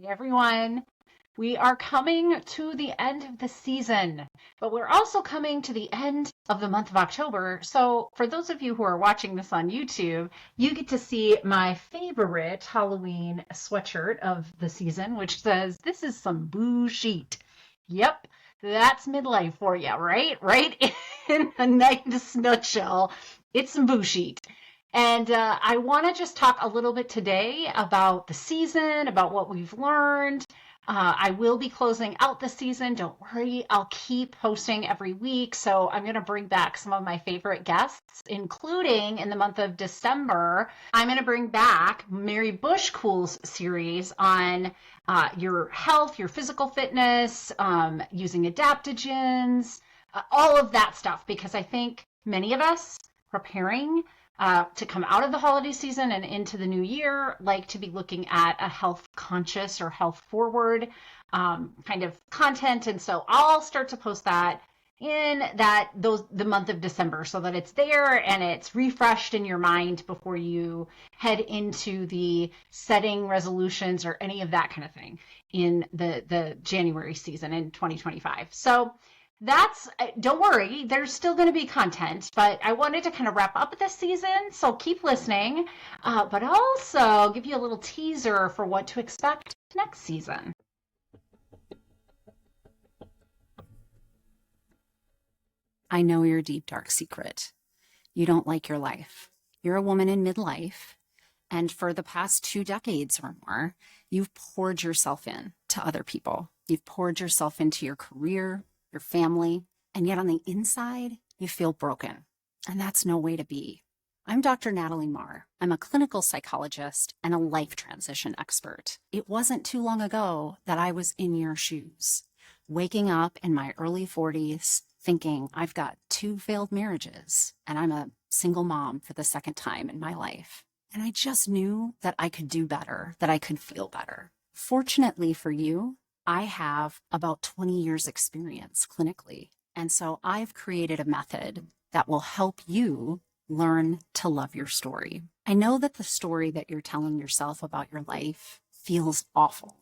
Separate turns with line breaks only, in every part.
Everyone. We are coming to the end of the season, but we're also coming to the end of the month of October. So for those of you who are watching this on YouTube, you get to see my favorite Halloween sweatshirt of the season, which says, "This is some bullshit." Yep, that's midlife for you, right? Right? In a nice nutshell, it's some bullshit. And I want to just talk a little bit today about the season, about what we've learned. I will be closing out the season. Don't worry, I'll keep posting every week. So I'm going to bring back some of my favorite guests, including in the month of December. I'm going to bring back Mary Bushcool's series on your health, your physical fitness, using adaptogens, all of that stuff, because I think many of us preparing to come out of the holiday season and into the new year, like to be looking at a health conscious or health forward kind of content. And so I'll start to post that in the month of December so that it's there and it's refreshed in your mind before you head into the setting resolutions or any of that kind of thing in the January season in 2025. So don't worry, there's still going to be content, but I wanted to kind of wrap up this season, so keep listening, but also give you a little teaser for what to expect next season.
I know your deep, dark secret. You don't like your life. You're a woman in midlife, and for the past 2 decades or more, you've poured yourself in to other people. You've poured yourself into your career, your family, and yet on the inside, you feel broken. And that's no way to be. I'm Dr. Natalie Marr. I'm a clinical psychologist and a life transition expert. It wasn't too long ago that I was in your shoes, waking up in my early 40s, thinking I've got 2 failed marriages and I'm a single mom for the second time in my life. And I just knew that I could do better, that I could feel better. Fortunately for you, I have about 20 years experience clinically. And so I've created a method that will help you learn to love your story. I know that the story that you're telling yourself about your life feels awful.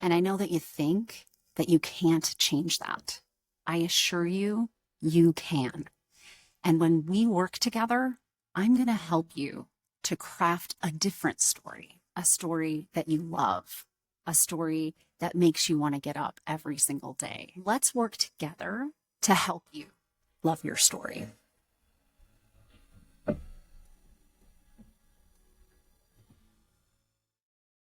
And I know that you think that you can't change that. I assure you, you can. And when we work together, I'm going to help you to craft a different story, a story that you love, a story that makes you want to get up every single day. Let's work together to help you love your story.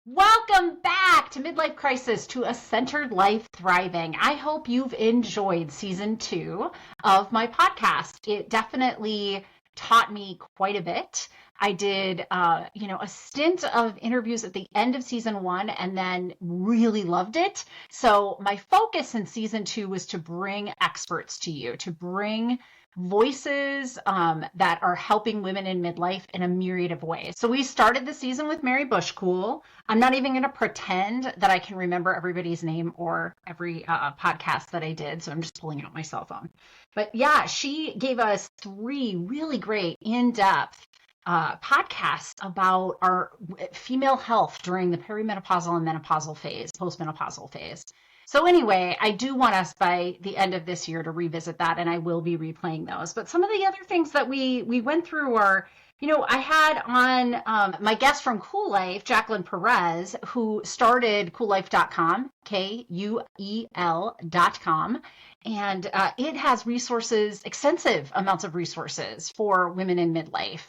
Welcome back to Midlife Crisis, to a centered life thriving. I hope you've enjoyed season 2 of my podcast. It definitely taught me quite a bit. I did, a stint of interviews at the end of season 1 and then really loved it. So my focus in season 2 was to bring experts to you, to bring voices that are helping women in midlife in a myriad of ways. So we started the season with Mary Bushcool. I'm not even going to pretend that I can remember everybody's name or every podcast that I did. So I'm just pulling out my cell phone. But yeah, she gave us 3 really great in-depth podcasts about our female health during the perimenopausal and menopausal phase, postmenopausal phase. So anyway, I do want us by the end of this year to revisit that, and I will be replaying those. But some of the other things that we went through are, I had on my guest from Cool Life, Jacqueline Perez, who started coollife.com, KUEL.com. And it has resources, extensive amounts of resources for women in midlife.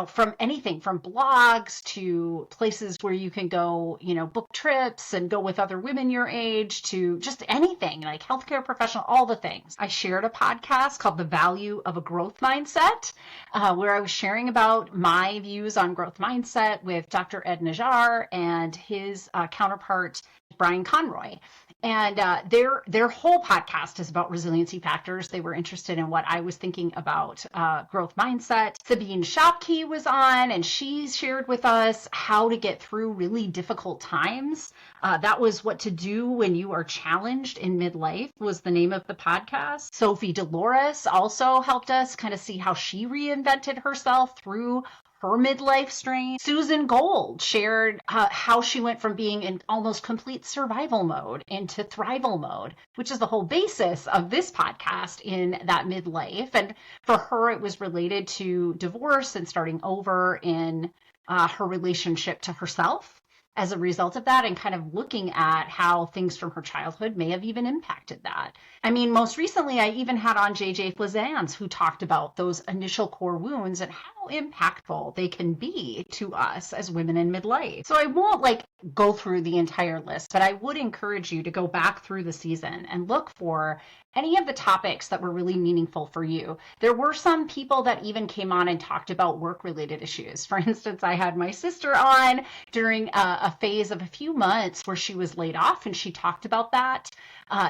From anything from blogs to places where you can go, book trips and go with other women your age, to just anything like healthcare professional, all the things. I shared a podcast called The Value of a Growth Mindset, where I was sharing about my views on growth mindset with Dr. Ed Najjar and his counterpart, Brian Conroy. And their whole podcast is about resiliency factors. They were interested in what I was thinking about growth mindset. Sabine Shopke was on, and she shared with us how to get through really difficult times. That was what to do when you are challenged in midlife, was the name of the podcast. Sophie Dolores also helped us kind of see how she reinvented herself through her midlife strain. Susan Gold shared how she went from being in almost complete survival mode into thrival mode, which is the whole basis of this podcast in that midlife. And for her, it was related to divorce and starting over in her relationship to herself as a result of that, and kind of looking at how things from her childhood may have even impacted that. I mean, most recently, I even had on JJ Flazans, who talked about those initial core wounds and how impactful they can be to us as women in midlife. So I won't go through the entire list, but I would encourage you to go back through the season and look for any of the topics that were really meaningful for you. There were some people that even came on and talked about work-related issues. For instance, I had my sister on during a phase of a few months where she was laid off, and she talked about that.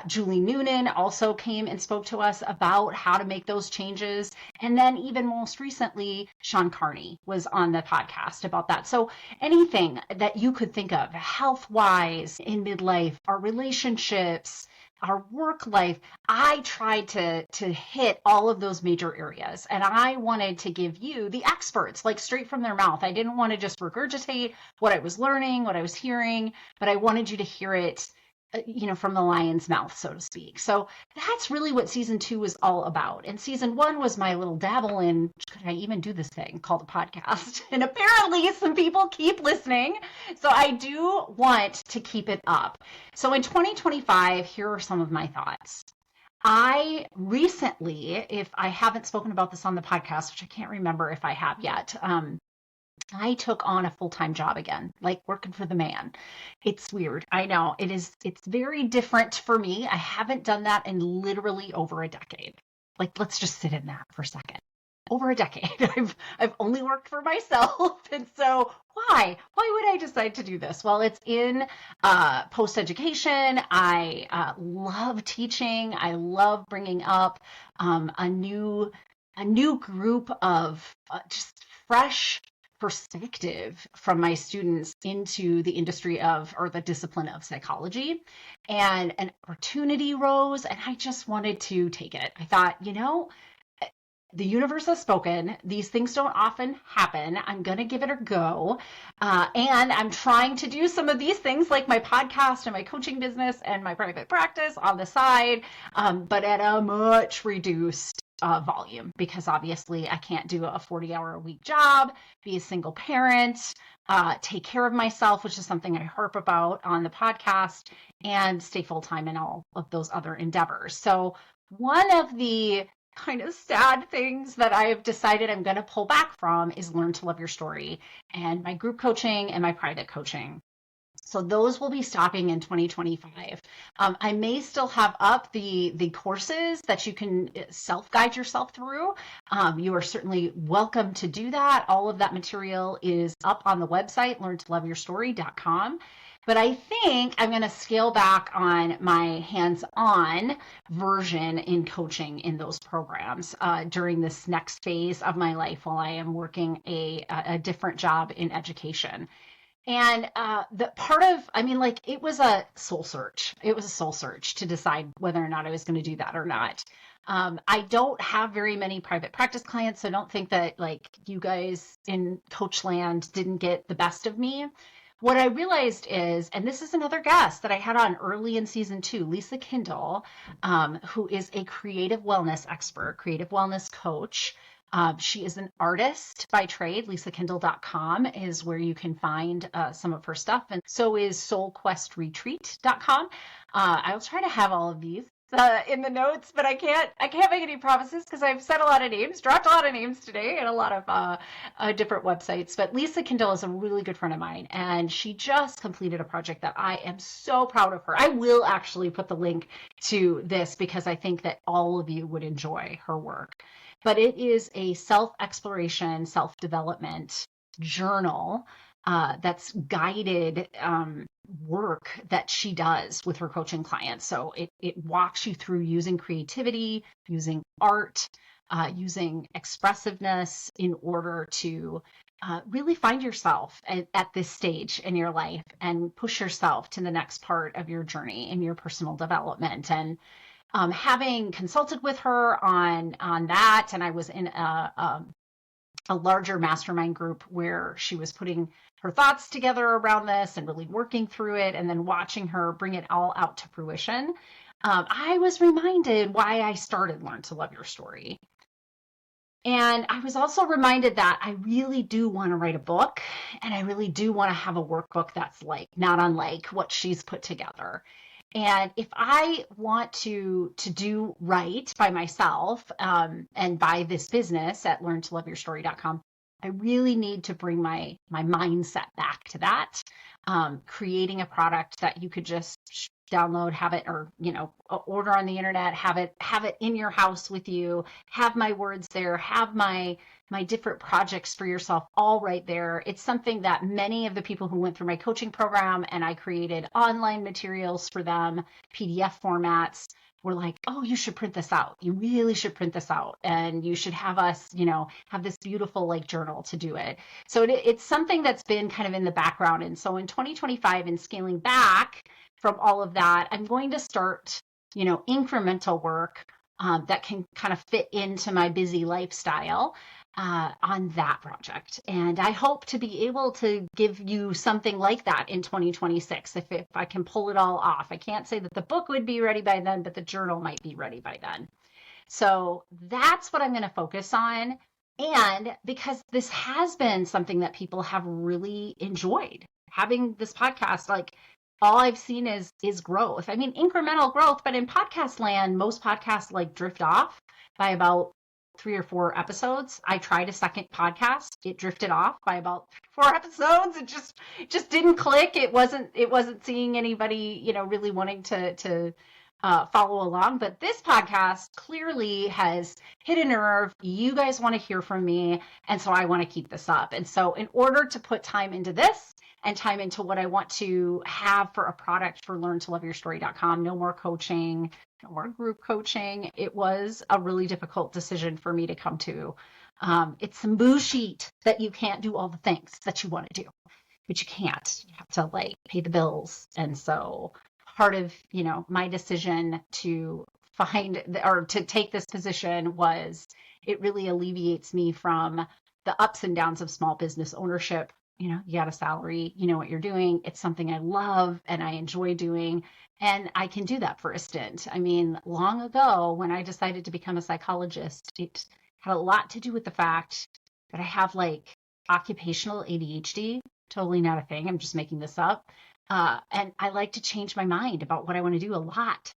Julie Noonan also came and spoke to us about how to make those changes. And then even most recently, Sean Carney was on the podcast about that. So anything that you could think of health-wise in midlife, our relationships, our work life, I tried to hit all of those major areas. And I wanted to give you the experts, like straight from their mouth. I didn't want to just regurgitate what I was learning, what I was hearing, but I wanted you to hear it, from the lion's mouth, so to speak. So that's really what season 2 was all about. And season 1 was my little dabble in, could I even do this thing called a podcast? And apparently some people keep listening. So I do want to keep it up. So in 2025, here are some of my thoughts. I recently, if I haven't spoken about this on the podcast, which I can't remember if I have yet, I took on a full-time job again, like working for the man. It's weird. I know it is. It's very different for me. I haven't done that in literally over a decade. Let's just sit in that for a second. Over a decade. I've only worked for myself. And so why would I decide to do this? Well, it's in post-education. I love teaching. I love bringing up a new group of just fresh perspective from my students into the industry or the discipline of psychology. And an opportunity rose, and I just wanted to take it. I thought, the universe has spoken. These things don't often happen. I'm going to give it a go. And I'm trying to do some of these things like my podcast and my coaching business and my private practice on the side, but at a much reduced volume, because obviously I can't do a 40-hour-a-week job, be a single parent, take care of myself, which is something I harp about on the podcast, and stay full-time in all of those other endeavors. So one of the kind of sad things that I have decided I'm going to pull back from is Learn to Love Your Story and my group coaching and my private coaching. So those will be stopping in 2025. I may still have up the courses that you can self-guide yourself through. You are certainly welcome to do that. All of that material is up on the website, learntoloveyourstory.com. But I think I'm going to scale back on my hands-on version in coaching in those programs during this next phase of my life while I am working a different job in education. And the part of, it was a soul search. It was a soul search to decide whether or not I was going to do that or not. I don't have very many private practice clients, so don't think that you guys in coach land didn't get the best of me. What I realized is, and this is another guest that I had on early in season 2, Lisa Kindle, who is a creative wellness expert, creative wellness coach. She is an artist by trade. LisaKindle.com is where you can find some of her stuff. And so is SoulQuestRetreat.com. I'll try to have all of these in the notes, but I can't make any promises because I've said a lot of names, dropped a lot of names today and a lot of different websites. But Lisa Kindle is a really good friend of mine, and she just completed a project that I am so proud of her. I will actually put the link to this because I think that all of you would enjoy her work. But it is a self-exploration, self-development journal that's guided work that she does with her coaching clients. So it walks you through using creativity, using art, using expressiveness in order to really find yourself at this stage in your life and push yourself to the next part of your journey in your personal development. And having consulted with her on that, and I was in a larger mastermind group where she was putting her thoughts together around this and really working through it, and then watching her bring it all out to fruition, I was reminded why I started Learn to Love Your Story. And I was also reminded that I really do want to write a book, and I really do want to have a workbook that's like not unlike what she's put together. And if I want to do right by myself, and by this business at learntoloveyourstory.com, I really need to bring my mindset back to that. Creating a product that you could just download, have it, or order on the internet, have it in your house with you, have my words there, have my different projects for yourself all right there. It's something that many of the people who went through my coaching program, and I created online materials for them, PDF formats, were like, oh, you should print this out. You really should print this out. And you should have us, have this beautiful like journal to do it. So it's something that's been kind of in the background. And so in 2025, and scaling back from all of that, I'm going to start, incremental work that can kind of fit into my busy lifestyle on that project. And I hope to be able to give you something like that in 2026 if I can pull it all off. I can't say that the book would be ready by then, but the journal might be ready by then. So that's what I'm going to focus on. And because this has been something that people have really enjoyed, having this podcast, like all I've seen is growth. I mean, incremental growth, but in podcast land, most podcasts like drift off by about 3 or 4 episodes. I tried a second podcast. It drifted off by about 4 episodes. It just didn't click. It wasn't seeing anybody, really wanting to follow along. But this podcast clearly has hit a nerve. You guys want to hear from me. And so I want to keep this up. And so in order to put time into this and time into what I want to have for a product for learntoloveyourstory.com, no more coaching, no more group coaching. It was a really difficult decision for me to come to. It's some bullshit that you can't do all the things that you want to do, but you can't. You have to like pay the bills. And so part of, my decision to to take this position was it really alleviates me from the ups and downs of small business ownership. You got a salary, you know what you're doing. It's something I love and I enjoy doing. And I can do that for a stint. I mean, long ago when I decided to become a psychologist, it had a lot to do with the fact that I have like occupational ADHD, totally not a thing. I'm just making this up. And I like to change my mind about what I want to do a lot.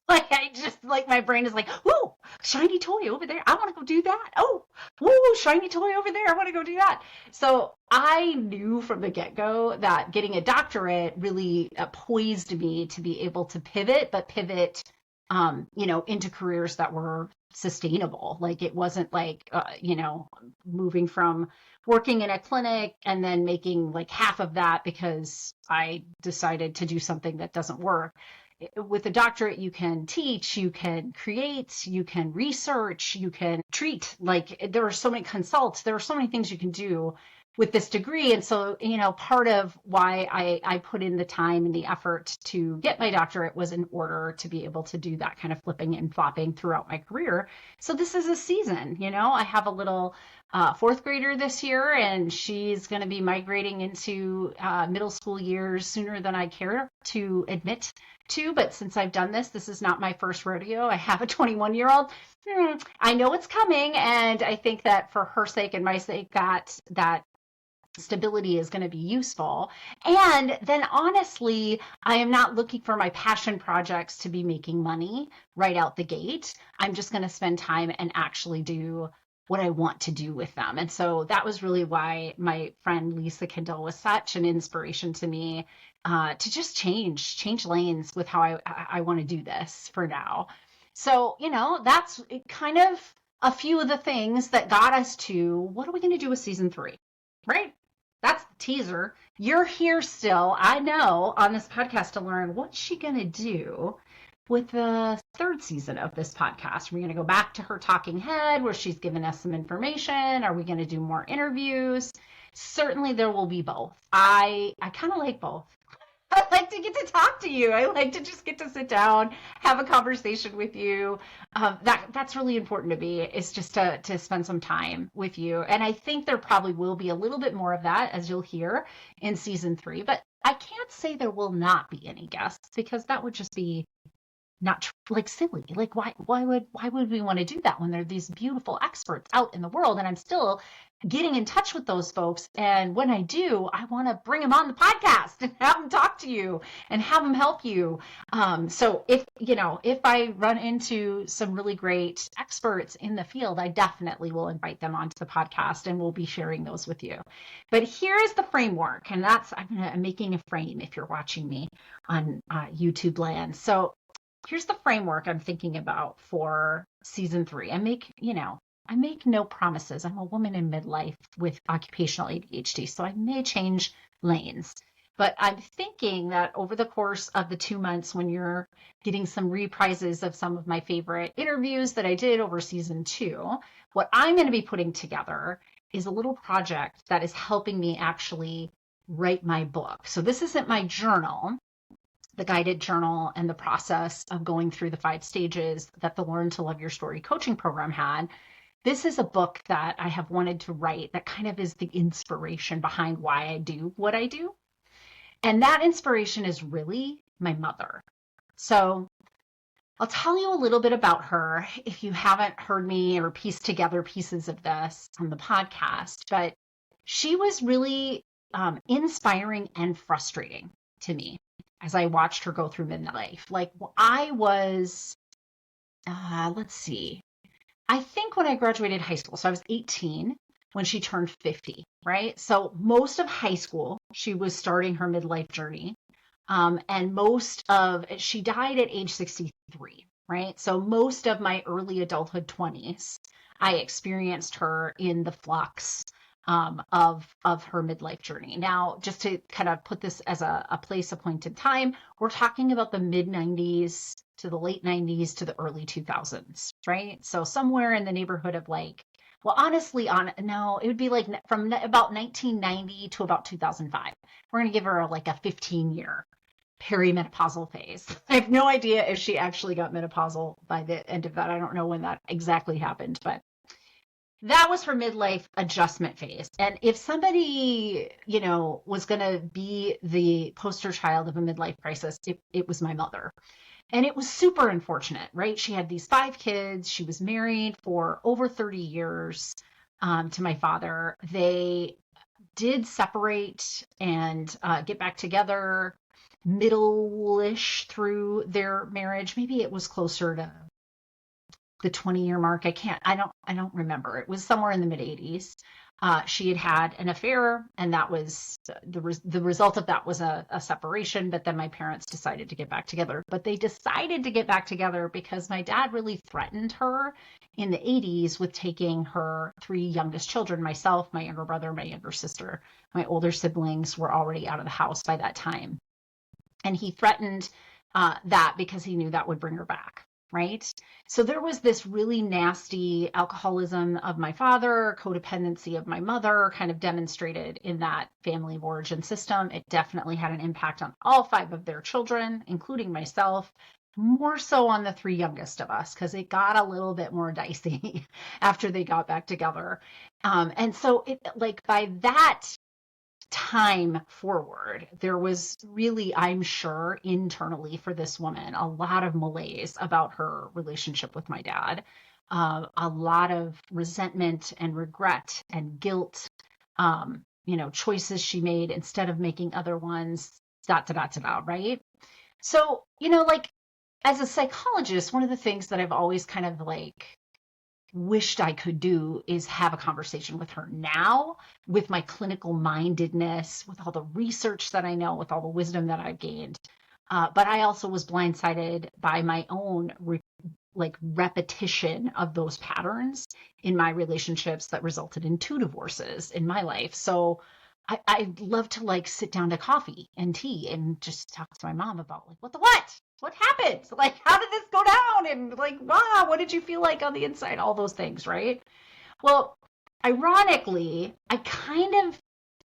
Like I just like my brain is like, whoa, shiny toy over there. I want to go do that. Oh, whoa, shiny toy over there. I want to go do that. So I knew from the get-go that getting a doctorate really poised me to be able to pivot, but pivot, into careers that were sustainable. Like it wasn't like, moving from working in a clinic and then making like half of that because I decided to do something that doesn't work. With a doctorate, you can teach, you can create, you can research, you can treat. Like there are so many consults, there are so many things you can do with this degree. And so, part of why I put in the time and the effort to get my doctorate was in order to be able to do that kind of flipping and flopping throughout my career. So this is a season, I have a little 4th grader this year, and she's going to be migrating into middle school years sooner than I care to admit to. But since I've done this is not my first rodeo. I have a 21-year-old. I know it's coming, and I think that for her sake and my sake, that stability is going to be useful. And then honestly, I am not looking for my passion projects to be making money right out the gate. I'm just going to spend time and actually do what I want to do with them. And so that was really why my friend Lisa Kendall was such an inspiration to me, to just change lanes with how I want to do this for now. So, that's kind of a few of the things that got us to what are we going to do with season 3, right? That's the teaser. You're here still, I know, on this podcast to learn what's she going to do with the 3rd season of this podcast. We're going to go back to her talking head where she's given us some information. Are we going to do more interviews? Certainly there will be both. I kind of like both. I like to get to talk to you. I like to just get to sit down, have a conversation with you. That's really important to me, is just to spend some time with you. And I think there probably will be a little bit more of that, as you'll hear in season 3. But I can't say there will not be any guests, because that would just be not like silly. Like why would we want to do that when there are these beautiful experts out in the world? And I'm still getting in touch with those folks, and when I do, I want to bring them on the podcast and have them talk to you and have them help you. So if I run into some really great experts in the field, I definitely will invite them onto the podcast, and we'll be sharing those with you. But here is the framework, and that's, I'm making a frame if you're watching me on YouTube land. So here's the framework I'm thinking about for season 3. I make no promises. I'm a woman in midlife with occupational ADHD, so I may change lanes. But I'm thinking that over the course of the 2 months, when you're getting some reprises of some of my favorite interviews that I did over season 2, what I'm going to be putting together is a little project that is helping me actually write my book. So this isn't my journal, the guided journal, and the process of going through the 5 stages that the Learn to Love Your Story coaching program had. This is a book that I have wanted to write that kind of is the inspiration behind why I do what I do. And that inspiration is really my mother. So I'll tell you a little bit about her if you haven't heard me or pieced together pieces of this on the podcast. But she was really inspiring and frustrating to me as I watched her go through midlife. Like, I was, let's see, I think when I graduated high school, so I was 18 when she turned 50, right? So most of high school, she was starting her midlife journey. And she died at age 63, right? So most of my early adulthood 20s, I experienced her in the flux of her midlife journey. Now, just to kind of put this as a place, a point in time, we're talking about the mid 90s to the late 90s to the early 2000s, right? So somewhere in the neighborhood of it would be like from about 1990 to about 2005. We're going to give her like a 15-year perimenopausal phase. I have no idea if she actually got menopausal by the end of that. I don't know when that exactly happened, but that was her midlife adjustment phase. And if somebody, was going to be the poster child of a midlife crisis, it was my mother. And it was super unfortunate, right? She had these 5 kids. She was married for over 30 years to my father. They did separate and get back together middle-ish through their marriage. Maybe it was closer to the 20-year mark. I don't remember. It was somewhere in the mid 80s. She had an affair, and that was the result of that was a separation. But then my parents decided to get back together. But they decided to get back together because my dad really threatened her in the 80s with taking her 3 youngest children, myself, my younger brother, my younger sister. My older siblings were already out of the house by that time. And he threatened that because he knew that would bring her back. Right? So there was this really nasty alcoholism of my father, codependency of my mother, kind of demonstrated in that family of origin system. It definitely had an impact on all 5 of their children, including myself, more so on the 3 youngest of us, because it got a little bit more dicey after they got back together. And so by that time forward, there was really, I'm sure, internally for this woman, a lot of malaise about her relationship with my dad, a lot of resentment and regret and guilt, choices she made instead of making other ones, right? So, as a psychologist, one of the things that I've always kind of wished I could do is have a conversation with her now, with my clinical mindedness, with all the research that I know, with all the wisdom that I've gained. But I also was blindsided by my own repetition of those patterns in my relationships that resulted in 2 divorces in my life. So I'd love to sit down to coffee and tea and just talk to my mom about what happened? How did this go down? And wow, what did you feel like on the inside? All those things, right? Well, ironically, I kind of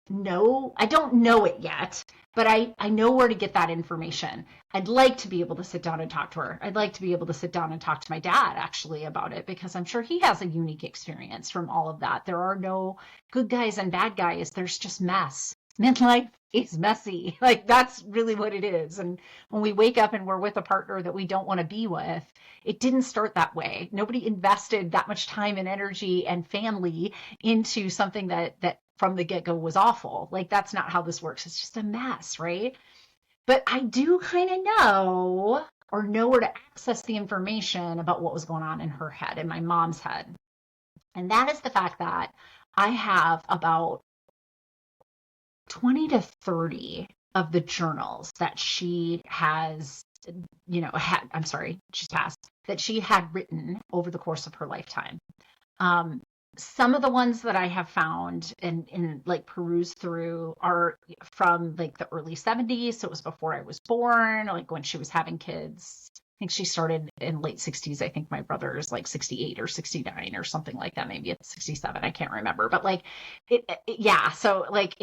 know, I don't know it yet, but I know where to get that information. I'd like to be able to sit down and talk to her. I'd like to be able to sit down and talk to my dad actually about it, because I'm sure he has a unique experience from all of that. There are no good guys and bad guys. There's just mess. Midlife is messy. Like, that's really what it is. And when we wake up and we're with a partner that we don't want to be with, it didn't start that way. Nobody invested that much time and energy and family into something that from the get-go was awful. Like, that's not how this works. It's just a mess, right? But I do kind of know, or know where to access the information about what was going on in her head, in my mom's head. And that is the fact that I have about 20 to 30 of the journals that she has, I'm sorry, she's passed, that she had written over the course of her lifetime. Um, some of the ones that I have found and like perused through are from like the early 70s. So it was before I was born, like when she was having kids. I think she started in late 60s. I think my brother is like 68 or 69 or something like that. Maybe it's 67. I can't remember. But like yeah. So like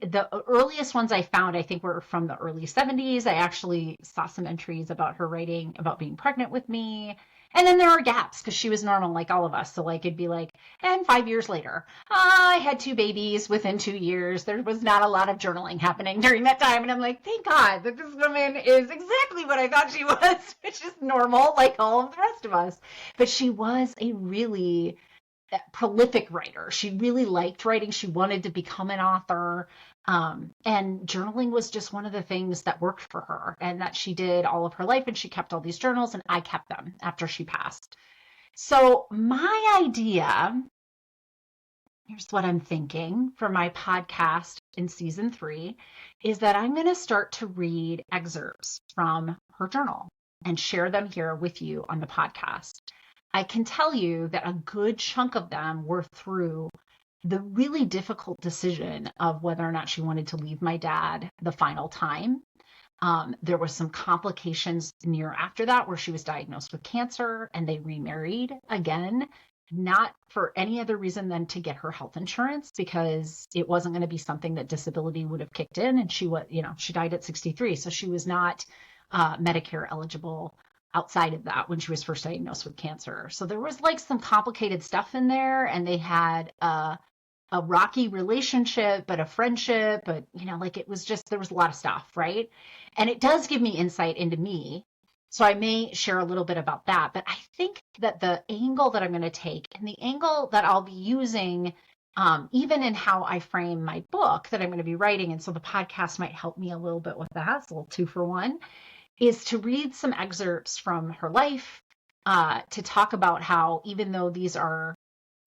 the earliest ones I found, I think, were from the early 70s. I actually saw some entries about her writing about being pregnant with me. And then there are gaps because she was normal like all of us. So like it'd be like, and 5 years later, I had two babies within 2 years. There was not a lot of journaling happening during that time. And I'm like, thank God that this woman is exactly what I thought she was, which is normal like all of the rest of us. But she was a really prolific writer. She really liked writing. She wanted to become an author. And journaling was just one of the things that worked for her and that she did all of her life. And she kept all these journals, and I kept them after she passed. So my idea, here's what I'm thinking for my podcast in season 3, is that I'm going to start to read excerpts from her journal and share them here with you on the podcast. I can tell you that a good chunk of them were through the really difficult decision of whether or not she wanted to leave my dad the final time. There was some complications near after that where she was diagnosed with cancer and they remarried again, not for any other reason than to get her health insurance, because it wasn't going to be something that disability would have kicked in. And she was, she died at 63. So she was not Medicare eligible outside of that when she was first diagnosed with cancer. So there was like some complicated stuff in there, and they had a rocky relationship, but a friendship, but like it was just, there was a lot of stuff, right? And it does give me insight into me. So I may share a little bit about that, but I think that the angle that I'm going to take and the angle that I'll be using, even in how I frame my book that I'm going to be writing, and so the podcast might help me a little bit with that, it's a little 2-for-1, is to read some excerpts from her life, to talk about how even though these are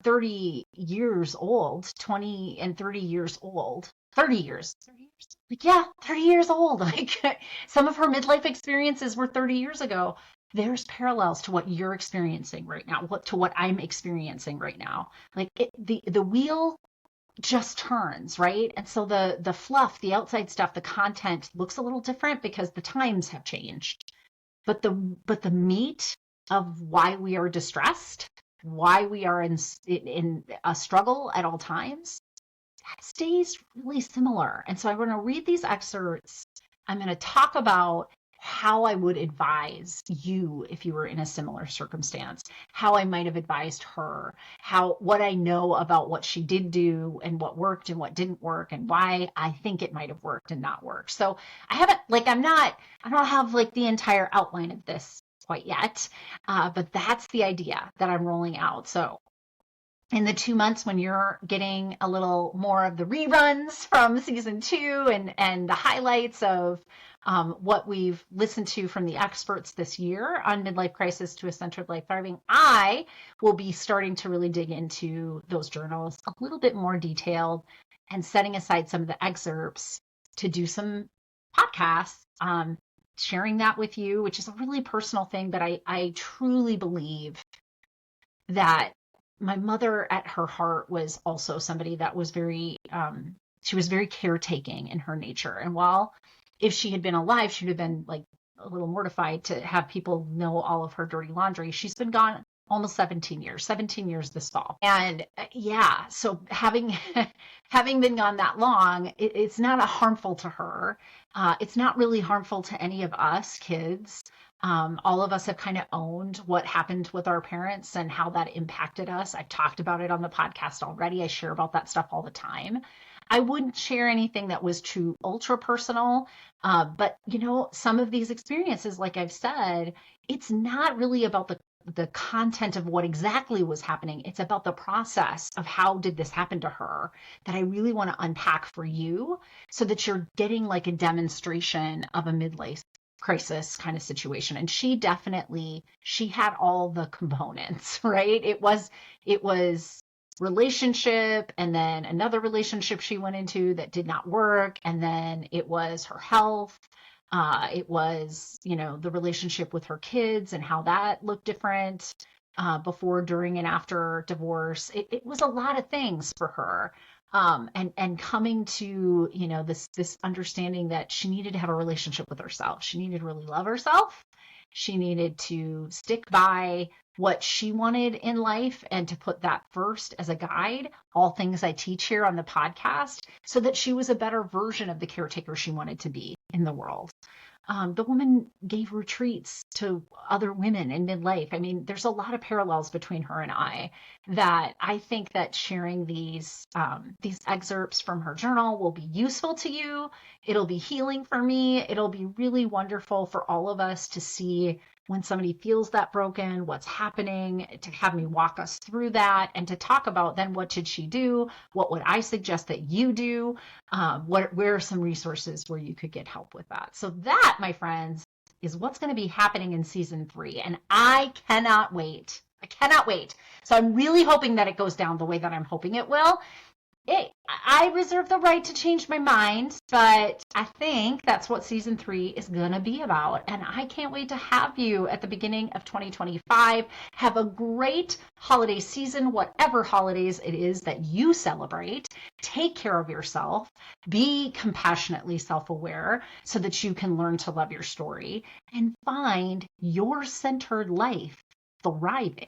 30 years old, 20 and 30 years old, 30 years, 30 years, like, yeah, 30 years old. Like, some of her midlife experiences were 30 years ago. There's parallels to what you're experiencing right now, to what I'm experiencing right now. Like, the wheel just turns, right? And so the fluff, the outside stuff, the content looks a little different because the times have changed. But the meat of why we are distressed, why we are in a struggle at all times, that stays really similar. And so I'm going to read these excerpts. I'm going to talk about how I would advise you if you were in a similar circumstance, how I might have advised her, what I know about what she did do and what worked and what didn't work, and why I think it might have worked and not worked. So I don't have like the entire outline of this quite yet, but that's the idea that I'm rolling out. So in the 2 months when you're getting a little more of the reruns from season 2 and the highlights of what we've listened to from the experts this year on midlife crisis to a centered life thriving, I will be starting to really dig into those journals a little bit more detailed and setting aside some of the excerpts to do some podcasts, sharing that with you, which is a really personal thing. But I truly believe that my mother at her heart was also somebody that was she was very caretaking in her nature. And while if she had been alive, she would have been like a little mortified to have people know all of her dirty laundry. She's been gone almost 17 years this fall. And yeah, so having having been gone that long, it's not a harmful to her. It's not really harmful to any of us kids. All of us have kind of owned what happened with our parents and how that impacted us. I've talked about it on the podcast already. I share about that stuff all the time. I wouldn't share anything that was too ultra personal. But some of these experiences, like I've said, it's not really about the content of what exactly was happening. It's about the process of how did this happen to her that I really want to unpack for you so that you're getting like a demonstration of a midlife crisis kind of situation. And she had all the components, right? It was relationship, and then another relationship she went into that did not work, and then it was her health. It was, the relationship with her kids and how that looked different before, during, and after divorce. It was a lot of things for her. And coming to, this understanding that she needed to have a relationship with herself. She needed to really love herself. She needed to stick by what she wanted in life and to put that first as a guide, all things I teach here on the podcast, so that she was a better version of the caretaker she wanted to be in the world. The woman gave retreats to other women in midlife. I mean, there's a lot of parallels between her and I that I think that sharing these excerpts from her journal will be useful to you. It'll be healing for me. It'll be really wonderful for all of us to see when somebody feels that broken, what's happening, to have me walk us through that and to talk about then what did she do? What would I suggest that you do? Where are some resources where you could get help with that? So that, my friends, is what's going to be happening in season 3. And I cannot wait. I cannot wait. So I'm really hoping that it goes down the way that I'm hoping it will. I reserve the right to change my mind, but I think that's what season 3 is going to be about. And I can't wait to have you at the beginning of 2025. Have a great holiday season, whatever holidays it is that you celebrate. Take care of yourself. Be compassionately self-aware so that you can learn to love your story and find your centered life thriving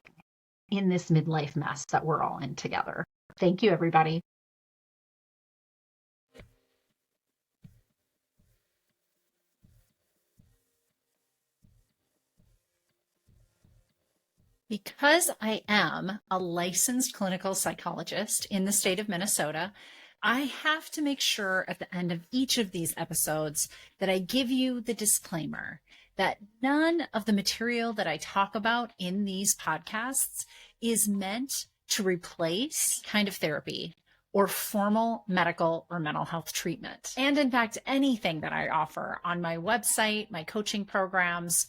in this midlife mess that we're all in together. Thank you, everybody.
Because I am a licensed clinical psychologist in the state of Minnesota, I have to make sure at the end of each of these episodes that I give you the disclaimer that none of the material that I talk about in these podcasts is meant to replace kind of therapy or formal medical or mental health treatment. And in fact, anything that I offer on my website, my coaching programs,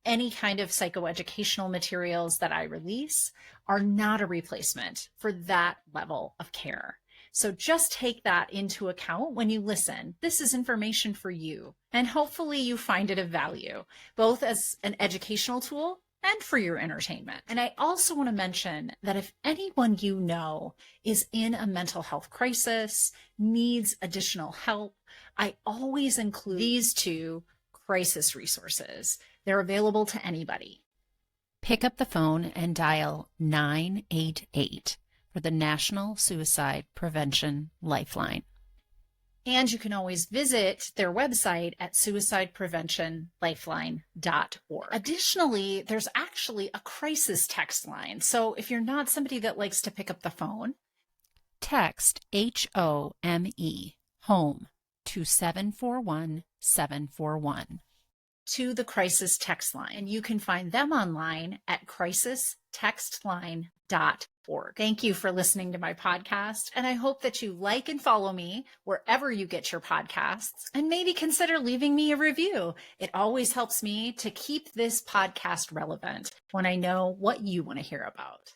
any kind of psychoeducational materials that I release are not a replacement for that level of care. So just take that into account when you listen. This is information for you, and hopefully you find it of value, both as an educational tool and for your entertainment. And I also want to mention that if anyone you know is in a mental health crisis, needs additional help, I always include these 2 crisis resources. They're available to anybody. Pick up the phone and dial 988 for the National Suicide Prevention Lifeline. And you can always visit their website at suicidepreventionlifeline.org. Additionally, there's actually a crisis text line. So if you're not somebody that likes to pick up the phone, text HOME, home, to 741-741. to the crisis text line. And you can find them online at crisistextline.org. Thank you for listening to my podcast. And I hope that you like and follow me wherever you get your podcasts, and maybe consider leaving me a review. It always helps me to keep this podcast relevant when I know what you want to hear about.